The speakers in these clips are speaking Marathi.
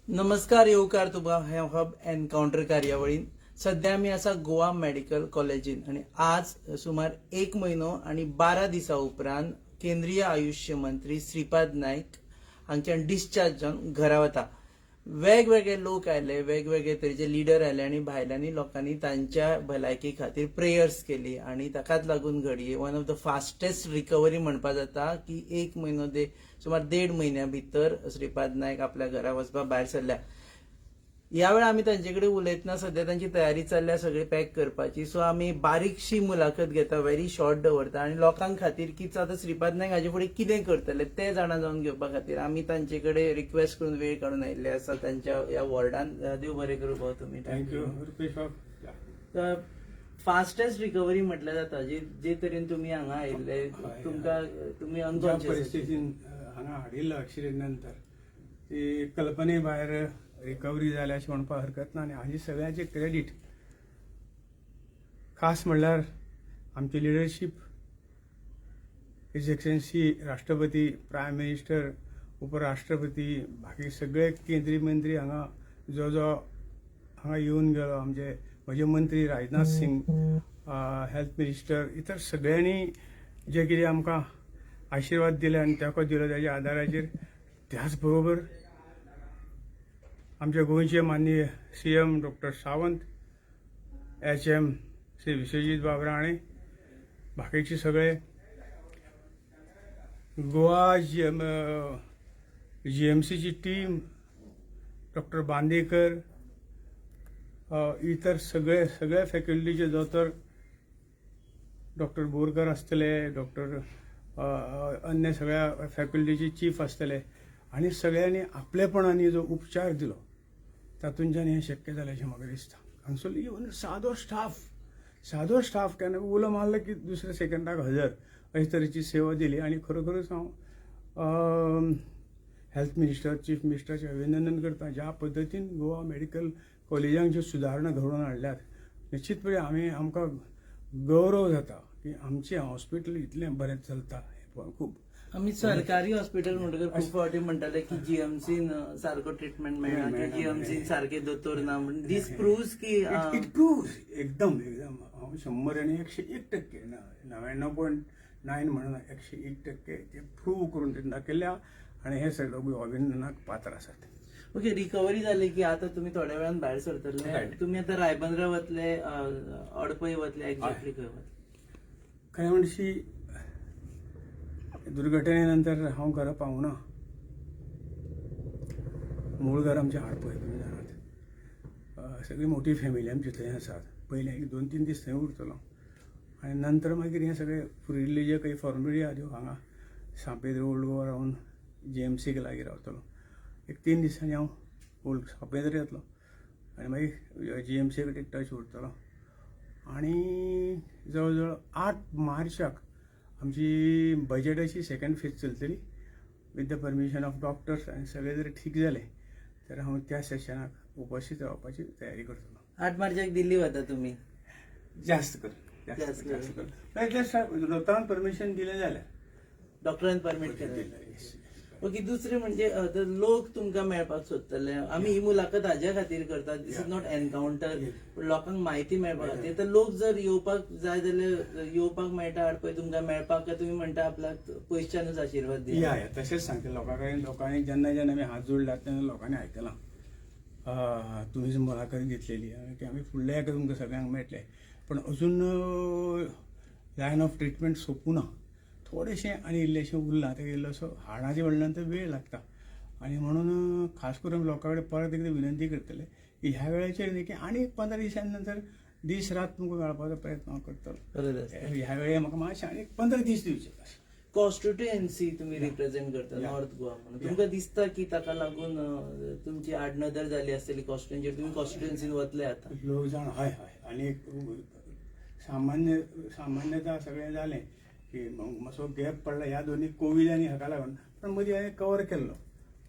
नमस्कार, येवकार तुका हे हब एनकाउंटर कार्यावळीन. सध्या आमी आसा गोवा मेडिकल कॉलेजीन आणि आज सुमार 1 म्हयनो आणि 12 दिसां उपरांत केंद्रीय आयुष्य मंत्री श्रीपाद नाईक हांच्यान डिस्चार्ज जावन घरा वता. वेगवेगळे लोक आयले, वेगवेगळे तरेचे लिडर आयले आणि भायल्यांनी लोकांनी तांच्या भलायकी खातीर प्रेयर्स केली आणि ताकाच लागून घडये one of the fastest recovery म्हणपा जाता की 1 म्हयनो सुमार 1.5 म्हयन्या भितर श्रीपाद नायक आपल्या घरा वचपाक भायर सरल्या. ह्या वेळा आमी तांचे कडेन उलयतना सध्या तांची तयारी चल्ल्या सगळी पॅक करपाची. सो आमी बारीकशी मुलाखत घेता, व्हेरी शॉर्ट दवरता आणि लोकांक खातीर की आतां श्रीपाद नायक हाजे फुडें कितें करतले ते जाणा जावन घेवपा खातीर आमी तांचे कडेन रिक्वेस्ट करून वेळ काडून आयिल्ले आसा तांच्या ह्या वॉर्डान. देव बरें करूं भाऊ तुमी. थँक्यू रुपेश. फास्टेस्ट रिकवरी म्हटल्यार जाता जे तरेन तुमी हांगा आयिल्ले, तुमकां तुमी अनकॉन्शियस परिस्थितीन हांगा हाडिल्लो एक्सिडेंट नंतर ती कल्पने भायर रिकवरी जाल्या अशें म्हणपाक हरकत ना. आनी हाजी सगळ्यांचे क्रेडीट खास म्हणल्यार आमची लिडरशीप, हिज एक्सलन्सी राष्ट्रपती, प्रायम मिनिस्टर, उपराष्ट्रपती, बाकी सगळे केंद्रीय मंत्री हांगा जो हांगा येवन गेलो. म्हजे मंत्री राजनाथ सिंग, हेल्थ मिनिस्टर, इतर सगळ्यांनी जे कितें आमकां आशिर्वाद दिले आनी तेंको दिलो ताच्या आदाराचेर. त्याच बरोबर आमचे गोंयचे माननीय CM doctor Sawant, HM Shri Vishwajit Babra आनी बाकीचे सगळे गोवा GMCची टीम, डॉक्टर बांदेकर, इतर सगळे फॅकल्टीचे दोतोर, डॉक्टर बोरकर आसतले, डॉक्टर अन्य सगळ्या फॅकल्टीचे चीफ आसतले आनी सगळ्यांनी आपलेपणांनी जो उपचार दिलो तातूंतल्यान हें शक्य जालें अशें म्हाका दिसता. हांगसरलो इवन सादो स्टाफ केन्ना उलो मारलो की दुसऱ्या सेकंडाक हजर अशे तरेची सेवा दिली. आनी खरोखरच हांव हेल्थ मिनिस्टर, चीफ मिनिस्टराचें अभिनंदन करता. ज्या पद्दतीन गोवा मेडिकल कॉलेजांक ज्यो सुदारणा घडोवन हाडल्यात, निश्चितपणे आमकां गौरव जाता की आमचें हॉस्पिटल इतलें बरें चलता. हें पळोवन खूब आमी सरकारी हॉस्पिटल म्हणटकर खूब फावटी म्हणटाले की GMCन सारको ट्रिटमेंट मेळना की GMCन सारके दोतोर ना. दीस प्रूव्स की इट प्रूव्स एकदम हांव 100 आनी 101% 99.9 म्हणून 101% ते प्रूव करून तें दाखयल्या आनी हे सगळे अभिनंदनाक पात्र आसात. ओके, रिकवरी जाली की आता तुम्ही थोड्या वेळान भायर सरतले. तुम्ही आता रायबंद्रा वतले, अडपय वतले, एक्झॅक्टली खंय वतले? खरें म्हणशी दुर्घटनेनंतर हांव घरा पावूना. मूळ घर आमचें आडपय, तुमी जाणात. सगळी मोठी फॅमिली आमची थंय आसात. पयलें 2-3 दीस थंय उरतलो आनी नंतर मागीर हें सगळें फुरिल्ले जे काही फॉर्मेलिटी आहा त्यो हांगा सांपेद्र ओल्ड गोवा रावन GMCक लागीं रावतलो. 3 दिसांनी हांव ओल्ड सांपेद्र येतलो आनी मागीर GMC कडेन टच उरतलो. आनी जवळ जवळ 8 मार्चाक आमची बजेटाची सेकंड फेज चलतली with the permission of doctors. आनी सगळें जर ठीक जालें तर हांव त्या सेशनाक उपस्थित रावपाची तयारी करतलो. 8 मार्चाक दिल्ली वता तुम्ही? जास्त कर लोकांक परमिशन दिलें जाल्यार डॉक्टरान परमीट केलें. ओके, दुसरें म्हणजे लोक तुमकां मेळपाक सोदतले. आमी ही मुलाखत हाज्या खातीर करतात, दिस इज नॉट एनकाउंटर, पूण लोकांक म्हायती मेळपा खातीर. तर लोक जर येवपाक जाय जाल्यार येवपाक मेळटा आडपय तुमकां मेळपाक, काय तुमी म्हणटा आपल्याक पयसच्यानूच आशिर्वाद दिया? तशेंच सांगता लोकांनी जेन्ना आमी हात जोडल्यात तेन्ना लोकांनी आयकलां तुमी मुलाखत घेतलेली की आमी फुडल्या हेका तुमकां सगळ्यांक मेळटले. पण अजून लायन ऑफ ट्रिटमेंट सोंपूना, थोडेशें आनी इल्लेशें उरलां. तेका इल्लोसो हाडाची म्हणल्यार तर वेळ लागता. आनी म्हणून खास करून लोकां कडेन परत एकदा विनंती करतले की ह्या वेळाचेर न्ही की आनी 15 दिसां नंतर दीस रात तुमकां मेळपाचो प्रयत्न हांव करतलो. ह्या वेळेर म्हाका मातशें आनी 15 दीस दिवचे. कॉन्स्टिट्युएन्सी तुम्ही रिप्रेझेंट करता, नॉर्थ गोवा म्हणून. तुमकां दिसता की ताका लागून तुमची आडनदर जाली आसतली कॉन्स्टिट्युएन्सीचेर, तुमी कॉन्स्टिट्युएन्सीन वतले आता? लोक जाण हय आनी सामान्यता सगळें जालें की मातसो गॅप पडला ह्या दोनी कोवीड आनी हाका लागून. पण मदीं हांवें कवर केल्लो,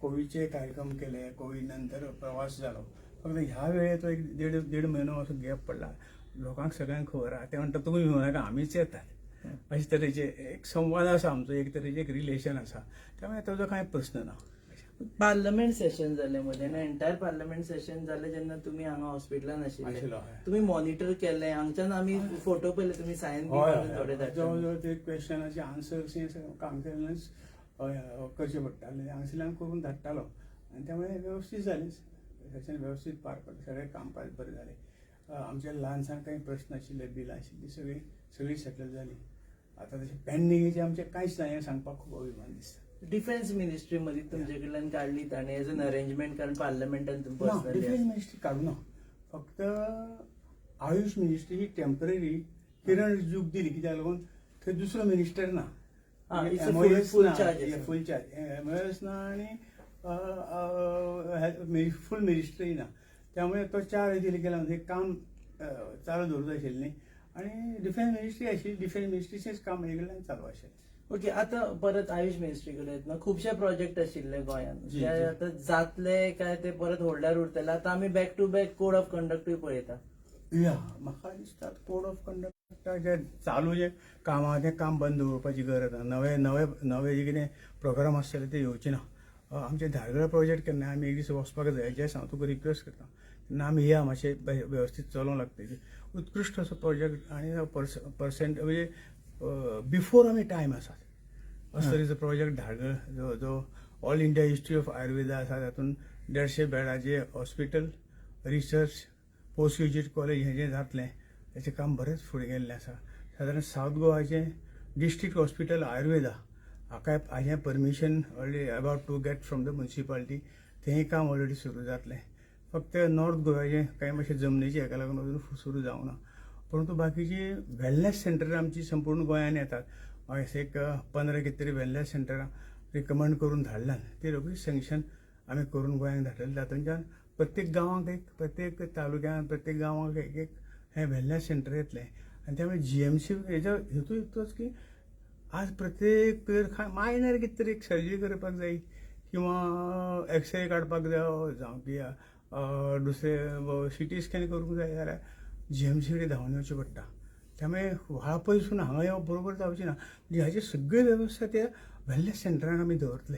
कोवीडचे कार्यक्रम केले, कोवीड नंतर प्रवास जालो. फक्त ह्या वेळेर तो 1.5 म्हयनो असो गॅप पडला. लोकांक सगळ्यांक खबर आहा. ते म्हणटा तुमी भिवू नाका, आमीच येतात. अशे तरेचे एक संवाद आसा आमचो, एक तरेचे एक रिलेशन आसा. त्यामुळे ताजो कांय प्रस्न ना. पार्लमेंट सेशन जालें मध्ये आनी एंटायर पार्लमेंट सेशन जालें जेन्ना तुमी हांगा हॉस्पिटलान आशिल्ले आशिल्लो, हय. तुमी मॉनिटर केलें हांगच्यान आमी फोटो पयले तुमी सायन बी मारून थोडे धाडटा जवळ ते क्वेश्चनाचे आन्सर्स काम केलेंच करचे पडटाले हांगसरल्यान करून धाडटालो आनी त्यामुळे व्यवस्थीत जालें सेशन व्यवस्थीत पार पडलें सगळें कामकाज बरें जालें आमचे ल्हानसान काही प्रश्न आशिल्ले बिलां आशिल्लीं सगळीं सेटल जालीं आतां तशें पेंडिंगेचें आमचें कांयच ना हें सांगपाक खूब अभिमान दिसता डिफेन्स मिनिस्ट्री मध्ये तुमचे कडल्यान काढली ताणें एज अन अरेंजमेंट कारण पार्लमेंटान तुमी ना पर्सनली डिफेन्स मिनिस्ट्री काडूं ना फक्त आयुष मिनिस्ट्री ही टेम्पररी किरण रिजीजूक दिली कित्याक लागून थंय दुसरो मिनिस्टर ना it's a MOS full ना, charge आसा. फूल चार्ज MOS ना आनी फूल मिनिस्ट्री ना त्यामुळे तो 4 दिले गेला म्हणजे काम चालू दवरूंक आशिल्लें न्ही आनी डिफेन्स मिनिस्ट्री आशिल्ली डिफेन्स मिनिस्ट्रीचेंच काम हे कडल्यान चालू आशिल्लें ओके आता परत आयुष मिनिस्ट्री कडे येतना खुबशे प्रोजेक्ट आशिल्ले गोंयांत जी, ते जी. आता जातले काय ते परत होल्डार उरतले आता आमी back to back code of कंडक्टूय पळयता या म्हाका दिसता कोड ऑफ कंडक्ट जे चालू जे काम आहा तें काम बंद दवरपाची गरज ना नवे जे कितें प्रोग्राम आसतले ते येवचे ना आमचे धारगळ प्रोजेक्ट केन्ना आमी एक दीस वचपाक जाय जे हांव तुका रिक्वेस्ट करता तेन्ना आमी या मातशें वेवस्थीत चलोवंक लागतली उत्कृश्ट असो प्रोजेक्ट आनी पर्सेंट म्हणजे बिफोर आमी टायम आसात असो तरेचो प्रोजेक्ट धारगळ जो all India history of Ayurveda आसा तातूंत 150 बेडाचे hospital research post graduate college हें जें जातलें तेचें काम बरेंच फुडें गेल्लें आसा सादारण सावथ गोवाचें डिस्ट्रिक्ट हॉस्पिटल आयुर्वेदा हाजें permission already about to get from the municipality तेंय काम ऑलरेडी सुरू जातलें फक्त नॉर्थ गोव्याचें कांय मातशें जमनीचें हेका लागून अजून सुरू जावंक ना परंतु बाकीची वेलनेस सेंटर आमची संपूर्ण गोंयांत येतात एक 15 कितें तरी वेलनेस सेंटरां रिकमेंड करून धाडल्यान ती रोखडीच सँक्शन आमी करून गोंयांत धाडलेली तातूंतल्यान प्रत्येक गांवांक प्रत्येक तालुक्यांत प्रत्येक गांवांक एक हें वेलनेस सेंटर येतलें आनी त्यामुळे GMC हेजो हेतू इतलोच की आज प्रत्येक मायनर कितें तरी एक सर्जरी करपाक जाय किंवा एक्सरे काडपाक जाय जावं की दुसरे CT स्कॅन करूंक जाय जाल्यार GMC कडेन धांवन येवचें पडटा त्यामुळे व्हाळ पयसून हांगा येवप बरोबर जावचें ना म्हणजे हाची सगळी वेवस्था त्या वेलनेस सेंटरान आमी दवरतले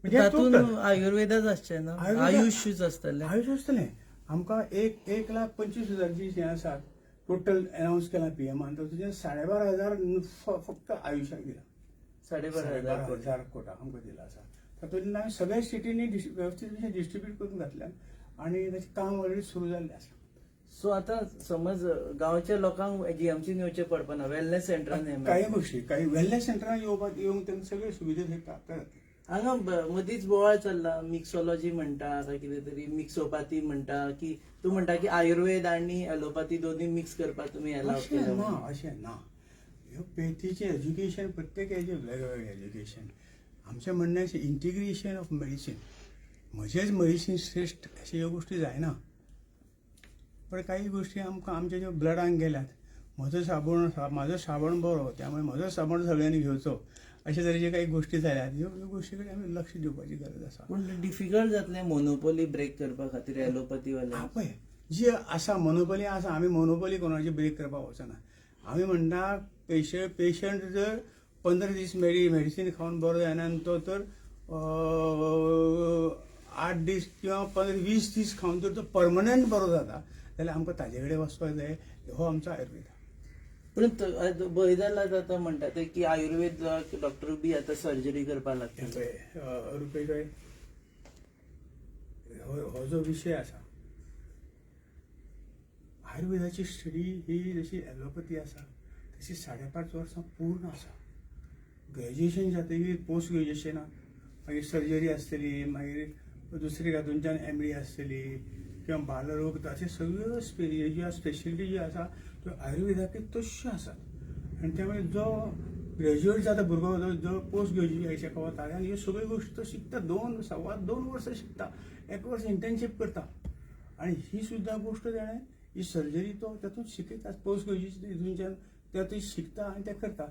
म्हणजे तातूंत आयुर्वेदाच आसचें ना आयुषूच आसतलें आयुष आसतलें आमकां 1,25,000 जें आसा टोटल अनाउन्स केलां PMान तातूंतल्यान 12,500 फक्त आयुशाक दिला 12,500 कोटा आमकां दिला आसा तातूंतल्यान आमी सगळ्या स्टेटींनी वेवस्थीत डिस्ट्रीब्यूट करून घातल्यान आनी ताचें काम ऑलरेडी सुरू जाल्लें आसा सो आता समज गांवच्या लोकांक GMCन येवचें पडपाना वेलनेस सेंटरान काही गोष्टी काही वेलनेस सेंटरान येवंक तेंका सगळे सुविधा थंय प्राप्त जातले हांगा मदींच बोवाळ चल्ला मिक्सोलॉजी म्हणटा काय कितें तरी मिक्सोपॅथी म्हणटा की तूं म्हणटा की आयुर्वेद आनी ॲलोपॅथी दोन्ही मिक्स करपाक तुमी अलाव केलें ना अशें ना ह्यो पॅथीचें एज्युकेशन प्रत्येक हेजें वेगवेगळें एज्युकेशन आमचें म्हणणें अशें इंटिग्रेशन ऑफ मेडिसीन म्हजेंच मेडिसीन श्रेश्ठ अशें ह्यो गोश्टी जायना पण काही गोष्टी आमकां आमच्या ज्यो ब्लडान गेल्यात म्हजो साबण बरो त्यामुळे म्हजो साबण सगळ्यांनी घेवचो अशे तरेचे काही गोष्टी जाल्यात ह्यो गोश्टी कडेन आमी लक्ष दिवपाची गरज आसा पूण डिफिकल्ट जातलें मोनोपोली ब्रेक करपा खातीर ॲलोपॅथीवाले पळय जी आसा मोनोपोली आसा आमी मोनोपोली कोणाची ब्रेक करपाक वचना आमी म्हणटा पेशंट जर 15 दीस मेडिसीन खावन बरो जायना आनी तो तर 8 दीस किंवा 20 दीस खावन जर तो परमनंट बरो जाता जाल्यार आमकां ताजे कडेन वचपाक जाय हो आमचो आयुर्वेद पूण भंय जाला जाता म्हणटा ते की आयुर्वेद डॉक्टर बी आतां सर्जरी करपाक लागता रुपेश हो जो विशय आसा आयुर्वेदाची स्टडी ही जशी ॲलोपॅथी आसा तशी 5.5 वर्सां पूर्ण आसा ग्रॅज्युएशन जातकीर पोस्ट ग्रॅज्युएशनाक मागीर सर्जरी आसतली मागीर दुसरी हातूंतल्यान MD आसतली किंवा बालरोग अशें सगळ्यो स्पेशलिटी जी आसा त्यो आयुर्वेदाक तश्यो आसात आनी त्यामुळे जो ग्रॅज्युएट जाता भुरगो जो पोस्ट ग्रॅज्युएशनाक वता आनी ह्यो सगळ्यो गोश्टी तो शिकता 2 वर्सां शिकता 1 वर्स इंटर्नशीप करता आनी ही सुद्दां गोश्ट ताणें ही सर्जरी तो तातूंत शिकयता पोस्ट ग्रॅज्युएशन हितूनच्यान ते शिकता आनी ते करता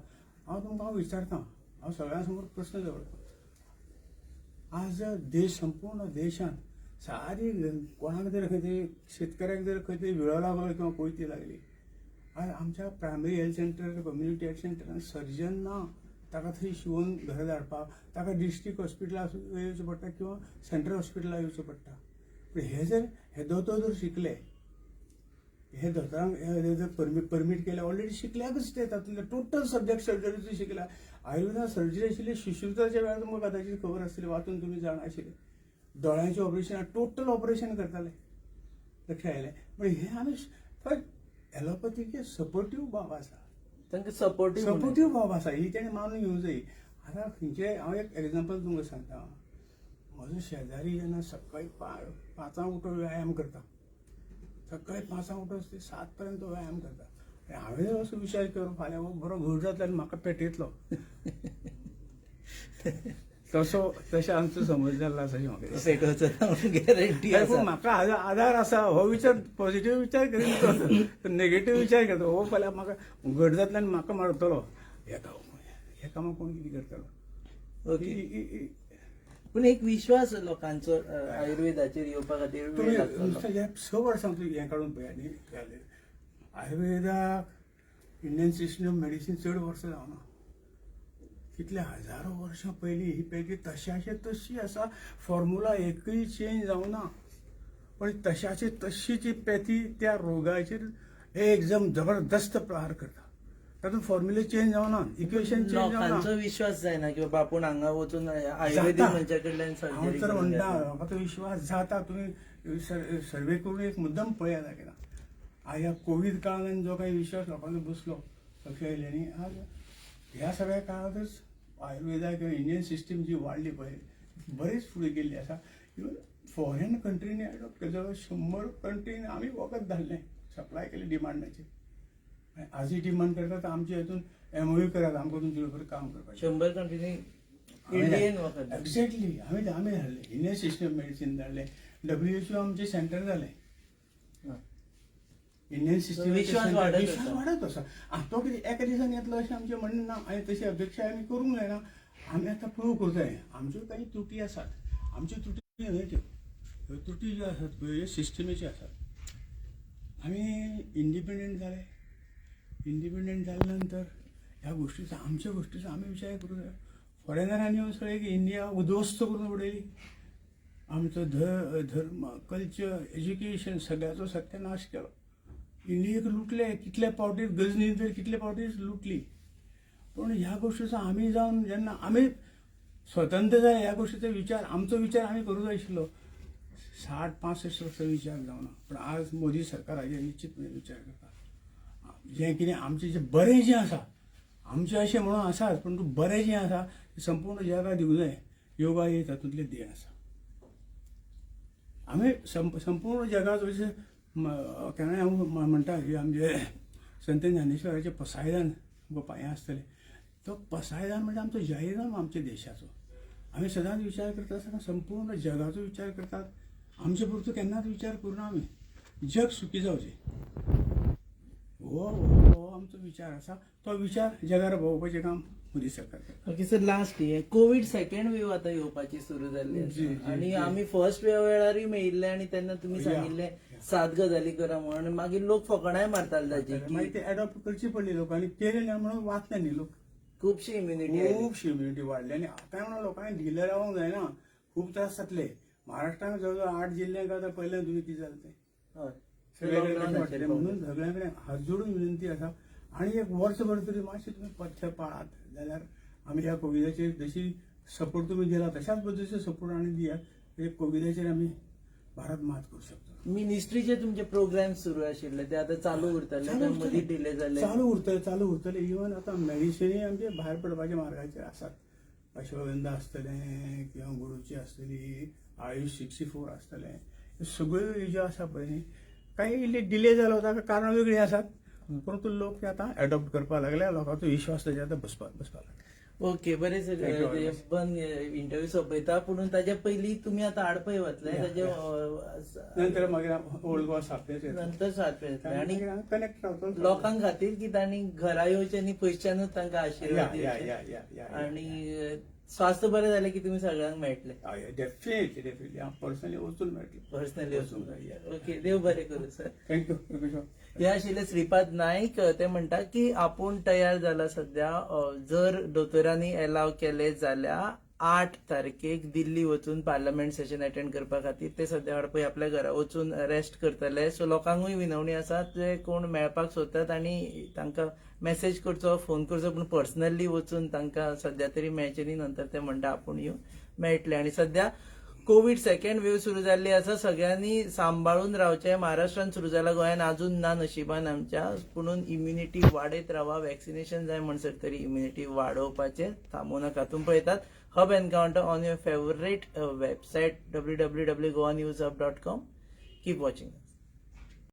हांव विचारता हांव सगळ्यां समोर प्रस्न दवरता आज देश संपूर्ण देशांत सारी कोणाक जर खंय तरी शेतकऱ्याक जर खंय तरी विळो लागलो किंवा कोयती लागली आज आमच्या primary health centre community health सेंटरान सर्जन ना ताका थंय शिवून घरा धाडपाक ताका डिस्ट्रिक्ट हॉस्पिटलाक येवचें पडटा किंवा सेंट्रल हॉस्पिटलाक येवचें पडटा. पूण हे दोतोर जर शिकले, हे दोतोरांक जर परमीट केले, ऑलरेडी शिकल्याकच ते तातूंतले टोटल सब्जेक्ट सर्जरीचो शिकला. आयुर्वेदांत सर्जरी आशिल्ली सुश्रुताच्या वेळार तुमकां कदाचित खबर आसतली, वाचून तुमी जाण आशिल्ले. दोळ्यांचें ऑपरेशन टोटल ऑपरेशन करताले, लक्षात आयलें. पण हे आमी एलोपॅथीचे सपोर्टीव बाब आसा, तांकां सपोर्टीव बाब आसा, ही तेणें मानून घेवंक जाय. आतां खंयचे हांव एक एग्जांपल तुमकां सांगता. म्हजो शेजारी जेन्ना सकाळी 5 उठून व्यायाम करता, सकाळी 5 उठून 7 पर्यंत व्यायाम करता. हांवें असो विचार केलो फाल्यां हो बरो घट जातलो आनी म्हाका पेटयतलो. तशें आमचो समज जाल्लो आसा गॅरंटी. पूण म्हाका आधार आसा. हो विचार पॉझिटिव्ह विचार करीत, नेगेटिव्ह विचार करता. हो फाल्यां म्हाका घट जातलो आनी म्हाका मारतलो, हे कामां कोण कितें करतलो. ओके. पूण एक विश्वास लोकांचो आयुर्वेदाचेर येवपा खातीर वेळ लागतलो. 6 वर्सां हें काडून पळय न्ही, आयुर्वेदाक इंडियन सिस्टम ऑफ मेडिसीन चड वर्सां जावना. कितले हजारो वर्सां पयलीं ही पॅथी तशाचे तशी आसा. फॉर्म्युला एकूय चेंज जावना, पण तशाची तशी जी पॅथी त्या रोगाचेर एकदम जबरदस्त प्रहार करता. तातूंत फॉर्म्युले चेंज जावना, इक्वेशन चेंज जावना. लोकांचो विश्वास जायना की बाबा आपूण हांगा वचून आयुर्वेदीक मनशा कडल्यान हांव सर्जरी तर म्हणटा, म्हाका तो विश्वास जाता. तुमी सर्वे करून एक मुद्दम पळयात कितें. आज ह्या कोविड काळान जो काही विश्वास लोकांचो बसलो, लक्षात येयलें न्ही. आज ह्या सगळ्या काळांतच आयुर्वेदा किंवा इंडियन सिस्टम जी वाडली पळय, बरेच फुडें गेल्ली आसा. इवन फॉरेन कंट्रीनी एडॉप्ट केलो. 100 कंट्रीनी आमी वखद धाडलें, सप्लाय केलें डिमांडाचेर. आजूय डिमांड करतात आमच्या हातून MOU करात, आमकां तुमचे बरोबर काम करपाचें. 100 कंट्रीनी इंडियन वखद. एक्झॅक्टली आमी धाडलें. इंडियन सिस्टम मेडिसीन धाडलें. WHO आमचें सेंटर जालें. इंडियन सिस्टम विश्वास वाडत आसा. तो कितें एका दिसान येतलो अशें आमचें म्हणणें ना, आनी तशी अपेक्षा आमी करूंक जायना. आमी आतां प्रूव करताय. आमच्यो काही त्रुटी आसात. आमच्यो त्रुटी न्हय त्यो, ह्यो त्रुटी ज्यो आसात पळय सिस्टमीच्यो आसात. आमी इंडिपेंडंट जाले. इंडिपेंडंट जाले नंतर ह्या गोष्टीचो, आमच्या गोष्टीचो आमी विचार करूंक जाय. फॉरेनरांनी येवन सगळें इंडिया उद्ध्वस्त करून उडयली. आमचो धर्म, कल्चर, एज्युकेशन सगळ्याचो सत्यानाश केलो. इंडियेक लुटले, कितले फावटी गजनी तर कितले फावटी लुटली. पूण ह्या गोष्टीचो आमी जावन जेन्ना आमी स्वतंत्र जाले, ह्या गोष्टीचो विचार, आमचो विचार आमी करूंक जाय आशिल्लो. 60-65 वर्सां विचार जावना. पूण आज मोदी सरकार हाजेर निश्चितपणे विचार करता. जें कितें आमचें जें बरें जें आसा, आमचें अशें म्हणून आसाच, पूण तूं बरें जें आसा तें संपूर्ण जगाक दिवंक जाय. योगा ही तातूंतलें देण आसा. आमी संपूर्ण जगाचो केन्नाय हांव म्हणटा की आमचे संत ज्ञानेश्वराचें पसायदान पांयां आसतलें. तो पसायदान म्हणजे आमचो जाहीरनामो आमच्या देशाचो. आमी सदांच विचार करता आसतना संपूर्ण जगाचो विचार करतात. आमचे पुरतो केन्नाच विचार करिना आमी. जग सुखी जावचें हो आमचो विचार आसा. तो विचार जगार भोंवपाचें काम मोदी सरकार करता. ओके सर, लास्ट हे कोविड सेकंड वेव आतां येवपाची सुरू जाल्ली आसा आनी आमी फर्स्ट वेव वेळारूय मेळिल्ले आनी तेन्ना तुमी सांगिल्लें 7 गजाली करा म्हणून. मागीर लोक फकाणाय मारताले ताची. मागीर ते एडॉप्ट करची पडली लोकांनी. केलें ना म्हणून वाचले न्ही लोक. खुबशी इम्युनिटी वाडली. आनी काय म्हणून लोकांनी ढिले रावंक जायना. खूब त्रास जातले. महाराष्ट्रांत जवळ 8 जिल्ल्यांक आतां पयलें तुमी कितें जालें तें सगळ्याकडे म्हणून सगळ्यां कडेन हात जोडून विनंती आसा. आनी एक वर्सभर तरी मातशें तुमी पथ्य पाळात जाल्यार आमी ह्या कोविडाचेर जशी सपोर्ट तुमी दिला तशाच पद्दतीचो सपोर्ट आनी दियात. कोविडाचेर आमी भारत मात करूं शकता. मिनिस्ट्रीचे तुमचे प्रोग्राम सुरू आशिल्ले ते आतां चालू उरतले, मदीं डिले जाले. चालू उरतले. इवन आतां मेडिसिनी आमचे भायर पडपाच्या मार्गाचेर आसात. अश्वगंधा आसतलें किंवा गुरूची आसतली, आयुष 64 आसतलें. सगळ्यो ज्यो आसा पळय न्ही, काही इल्ले डिले जालो ताका कारणां वेगळीं आसात. परंतु लोक ते आतां एडॉप्ट करपाक लागले. लोकांचो विश्वास ताचेर आतां बसपाक लागला. ओके, बरें सर. बंद इंटरव्यू सोंपयता. पूण ताच्या पयलीं तुमी आतां आडपय वतले, ताचे नंतर मागीर ओल्ड गोवा साप्याचे नंतर सारपे जातले. आनी कनेक्ट रावतलो लोकांक खातीर की तांणी घरा येवचें न्ही, पयसच्यानूच तांकां आशिर्वाद दिवचे. या आनी स्वास्थ्य बरें जालें की तुमी सगळ्यांक मेळटले डेफिनेटली हांव पर्सनली वचून मेळटलें. पर्सनली वचून. ओके, देव बरें करूं सर. थँक्यू. हे आशिल्ले श्रीपाद नाईक. ते म्हणटा की आपूण तयार जाला सध्या. जर दोतोरांनी एलाव केले जाल्यार 8 तारखेक दिल्ली वचून पार्लमेंट सेशन अटेंड करपा खातीर ते सध्या पळय आपल्या घरा वचून रेस्ट करतले. सो लोकांकूय विनवणी आसा, जे कोण मेळपाक सोदतात आनी तांकां मेसेज करचो, फोन करचो, पूण पर्सनली वचून तांकां सध्या तरी मेळचें न्ही. नंतर ते म्हणटा आपूण येवन मेळटले. आनी सध्या कोविड सेकंड वेव्ह सुरू जाल्ली आसा. सगळ्यांनी सांबाळून रावचें. महाराष्ट्रान सुरू जाला, गोंयान अजून ना नशिबान आमच्या. पुणून इम्युनिटी वाडयत रावा. वॅक्सिनेशन जाय म्हणसर तरी इम्युनिटी वाडोवपाचें थांबूं नाका. तुमी पळयतात hub encounter on your favourite website www.goanewshub.com. Keep watching.